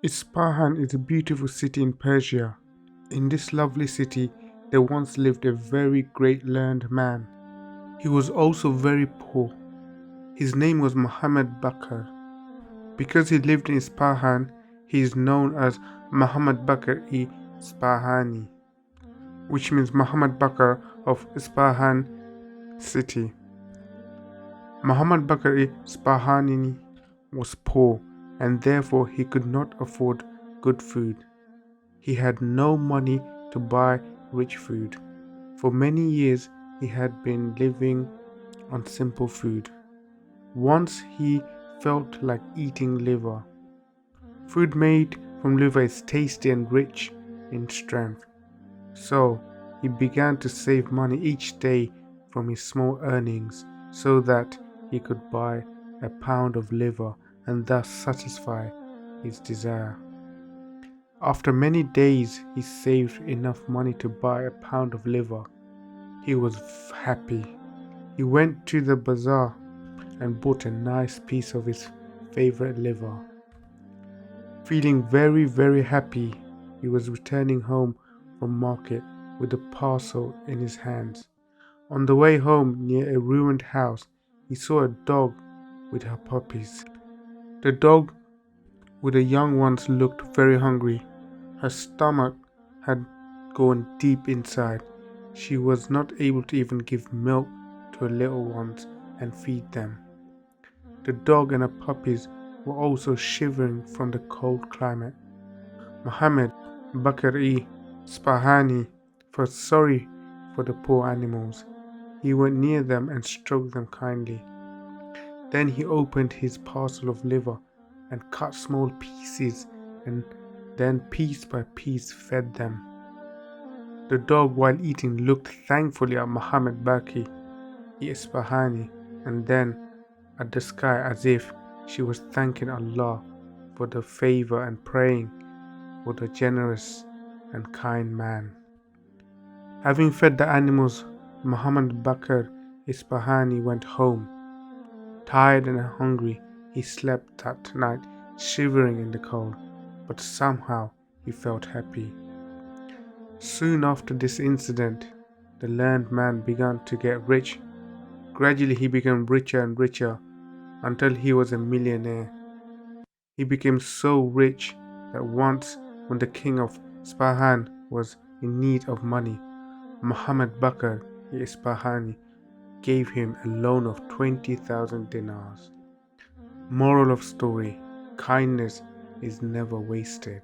Isfahan is a beautiful city in Persia. In this lovely city, there once lived a very great learned man. He was also very poor. His name was Muhammad Bakr. Because he lived in Isfahan, he is known as Muhammad Bakr-i Isfahani, which means Muhammad Bakr of Isfahan city. Muhammad Bakr-i Isfahani was poor and therefore he could not afford good food. He had no money to buy rich food. For many years he had been living on simple food. Once he felt like eating liver. Food made from liver is tasty and rich in strength. So he began to save money each day from his small earnings so that he could buy a pound of liver and thus satisfy his desire. After many days, he saved enough money to buy a pound of liver. He was happy. He went to the bazaar and bought a nice piece of his favorite liver. Feeling very, very happy, he was returning home from market with a parcel in his hands. On the way home, near a ruined house, he saw a dog with her puppies. The dog with the young ones looked very hungry. Her stomach had gone deep inside. She was not able to even give milk to her little ones and feed them. The dog and her puppies were also shivering from the cold climate. Muhammad Bakr-i Isfahani felt sorry for the poor animals. He went near them and stroked them kindly. Then he opened his parcel of liver and cut small pieces and then piece by piece fed them. The dog, while eating, looked thankfully at Muhammad Bakr-i Isfahani and then at the sky as if she was thanking Allah for the favor and praying for the generous and kind man. Having fed the animals, Muhammad Bakr Isfahani went home. Tired and hungry, he slept that night, shivering in the cold, but somehow he felt happy. Soon after this incident, the learned man began to get rich. Gradually he became richer and richer until he was a millionaire. He became so rich that once, when the king of Isfahan was in need of money, Muhammad Bakr Isfahani gave him a loan of 20,000 dinars. Moral of story: kindness is never wasted.